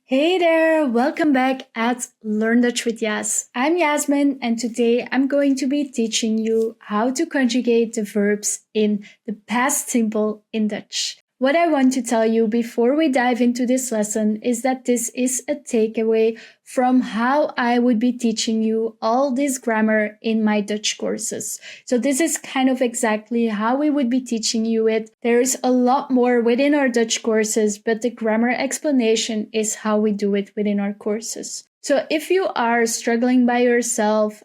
Hey there, welcome back at Learn Dutch with Yas. I'm Yasmin and today I'm going to be teaching you how to conjugate the verbs in the past simple in Dutch. What I want to tell you before we dive into this lesson is that this is a takeaway from how I would be teaching you all this grammar in my Dutch courses. So this is kind of exactly how we would be teaching you it. There's a lot more within our Dutch courses, but the grammar explanation is how we do it within our courses. So if you are struggling by yourself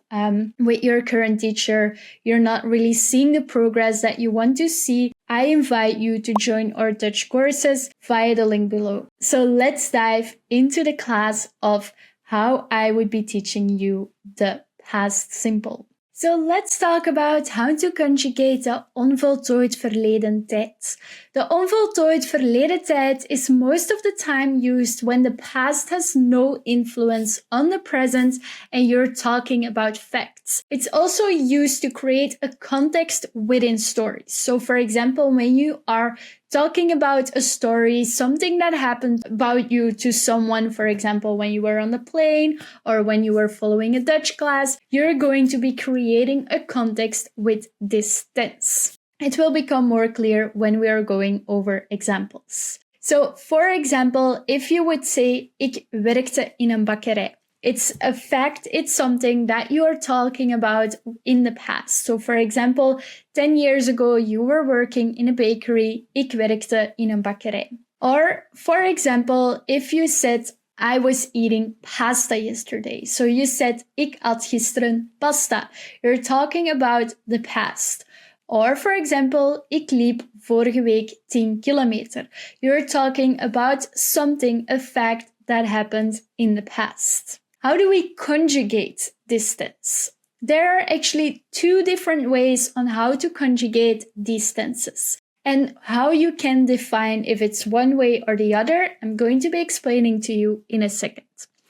with your current teacher, you're not really seeing the progress that you want to see, I invite you to join our Dutch courses via the link below. So let's dive into the class of how I would be teaching you the past simple. So let's talk about how to conjugate the onvoltooid verleden tijd. The onvoltooid verleden tijd is most of the time used when the past has no influence on the present and you're talking about facts. It's also used to create a context within stories. So for example, when you are talking about a story, something that happened about you to someone, for example, when you were on the plane or when you were following a Dutch class, you're going to be creating a context with this tense. It will become more clear when we are going over examples. So, for example, if you would say, ik werkte in een bakkerij. It's a fact, it's something that you are talking about in the past. So, for example, 10 years ago, you were working in a bakery. Ik werkte in een bakkerij. Or, for example, if you said, I was eating pasta yesterday. So you said, ik at gisteren pasta. You're talking about the past. Or, for example, ik liep vorige week 10 kilometer. You're talking about something, a fact that happened in the past. How do we conjugate this tense? There are actually two different ways on how to conjugate these tenses. And how you can define if it's one way or the other, I'm going to be explaining to you in a second.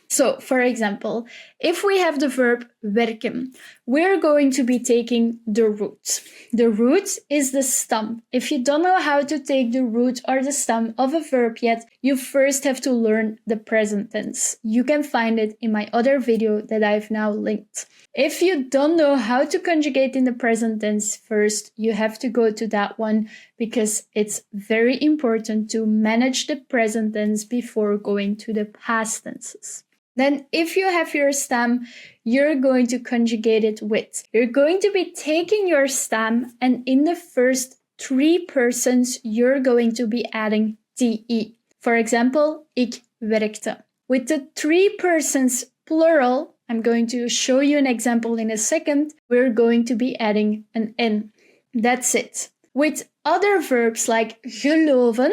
So, for example, if we have the verb werken, we're going to be taking the root. The root is the stem. If you don't know how to take the root or the stem of a verb yet, you first have to learn the present tense. You can find it in my other video that I've now linked. If you don't know how to conjugate in the present tense first, you have to go to that one because it's very important to manage the present tense before going to the past tenses. Then if you have your stem, you're going to conjugate it with. You're going to be taking your stem and in the first three persons, you're going to be adding te. For example, ik werkte. With the three persons plural, I'm going to show you an example in a second, we're going to be adding an n. That's it. With other verbs like geloven,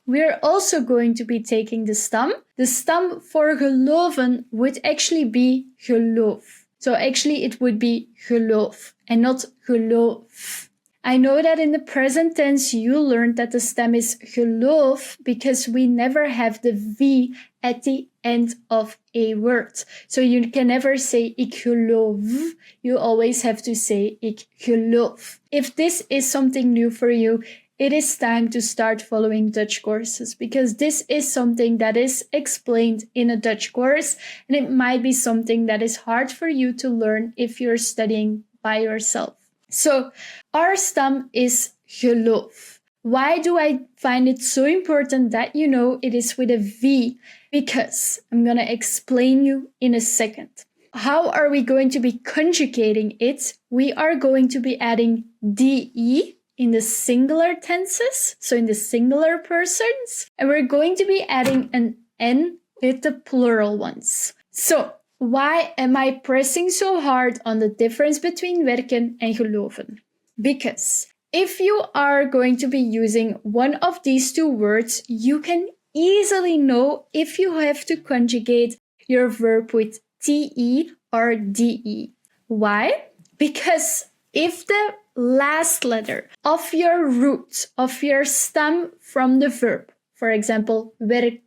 we're also going to be taking the stem. The stem for geloven would actually be geloof. So actually it would be geloof and not geloof. I know that in the present tense you learned that the stem is geloof because we never have the V at the end of a word. So you can never say ik geloof. You always have to say ik geloof. If this is something new for you, it is time to start following Dutch courses because this is something that is explained in a Dutch course and it might be something that is hard for you to learn if you're studying by yourself. So our stem is geloof. Why do I find it so important that you know it is with a V? Because I'm going to explain you in a second. How are we going to be conjugating it? We are going to be adding de in the singular tenses, so in the singular persons, and we're going to be adding an n with the plural ones. So, why am I pressing so hard on the difference between werken and geloven? Because if you are going to be using one of these two words, you can easily know if you have to conjugate your verb with te or de. Why? Because if the last letter of your root, of your stem from the verb, for example, werk,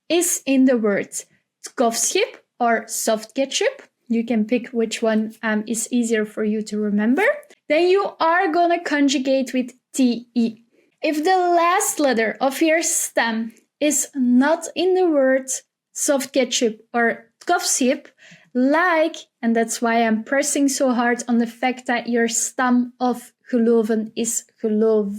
is in the word kofschip or soft ketchup, you can pick which one is easier for you to remember, then you are going to conjugate with te. If the last letter of your stem is not in the word soft ketchup or kopsip, like, and that's why I'm pressing so hard on the fact that your stem of geloven is geloof.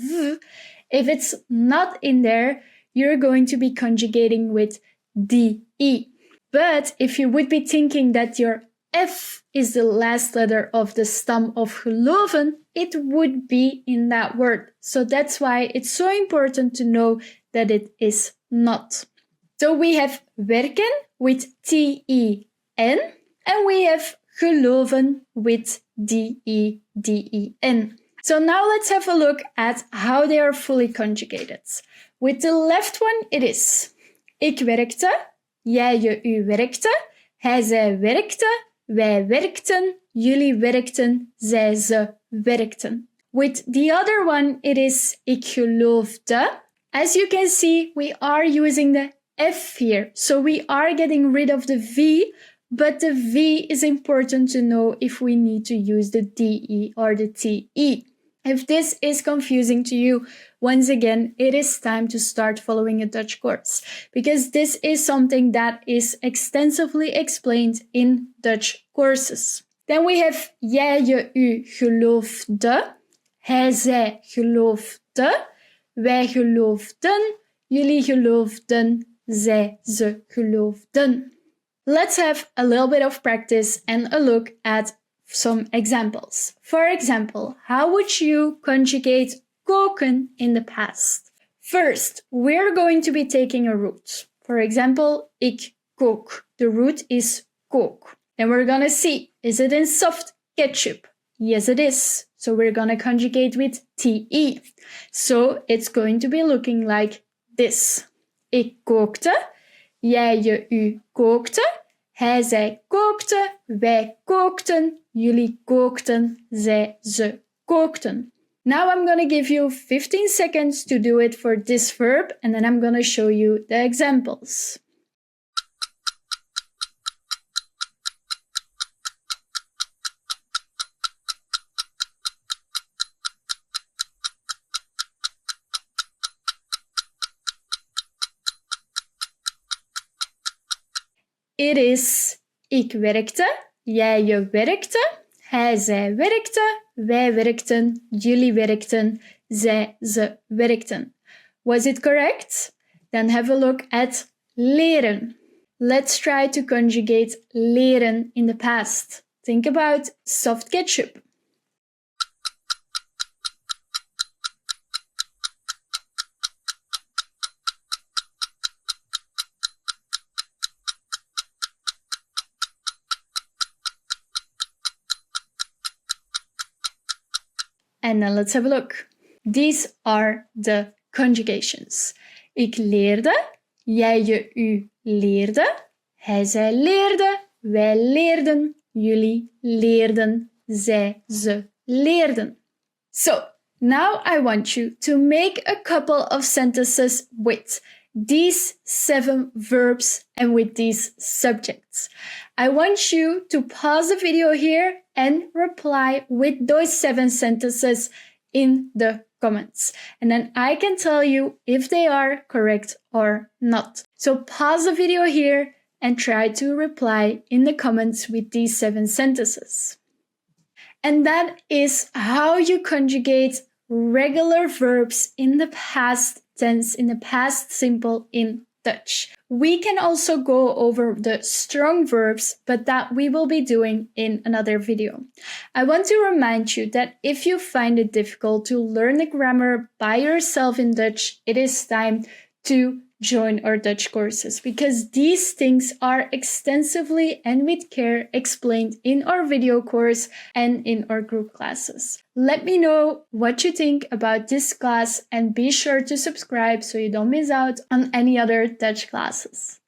If it's not in there, you're going to be conjugating with DE. But if you would be thinking that your F is the last letter of the stem of geloven, it would be in that word. So that's why it's so important to know that it is not. So we have werken with T-E-N and we have geloven with D-E-D-E-N. So now let's have a look at how they are fully conjugated. With the left one, it is ik werkte, jij, je, u werkte, hij, zij werkte, wij werkten, jullie werkten, zij, ze werkten. With the other one, it is ik geloofde. As you can see, we are using the F here. So we are getting rid of the V, but the V is important to know if we need to use the DE or the TE. If this is confusing to you, once again, it is time to start following a Dutch course, because this is something that is extensively explained in Dutch courses. Then we have jij, je, u geloofde, hij, zij geloofde, wij geloofden, jullie geloofden, zij, ze geloofden. Let's have a little bit of practice and a look at some examples. For example, how would you conjugate koken in the past? First, we're going to be taking a root. For example, ik kook. The root is kook. Then we're gonna see, is it in soft ketchup? Yes, it is. So we're gonna conjugate with TE. So it's going to be looking like this. Ik kookte, jij, je, u kookte, hij, zij kookte, wij kookten, jullie kookten, zij, ze kookten. Now I'm going to give you 15 seconds to do it for this verb, and then I'm going to show you the examples. It is ik werkte, jij, je werkte, hij, zij werkte, wij werkten, jullie werkten, zij, ze werkten. Was it correct? Then have a look at leren. Let's try to conjugate leren in the past. Think about soft ketchup. And then let's have a look. These are the conjugations. Ik leerde, jij, je, u leerde, hij, zij leerde, wij leerden, jullie leerden, zij, ze leerden. So, now I want you to make a couple of sentences with these 7 verbs and with these subjects. I want you to pause the video here and reply with those 7 sentences in the comments. And then I can tell you if they are correct or not. So pause the video here and try to reply in the comments with these 7 sentences. And that is how you conjugate regular verbs in the past tense, in the past simple in Dutch. We can also go over the strong verbs, but that we will be doing in another video. I want to remind you that if you find it difficult to learn the grammar by yourself in Dutch, it is time to join our Dutch courses, because these things are extensively and with care explained in our video course and in our group classes. Let me know what you think about this class and be sure to subscribe so you don't miss out on any other Dutch classes.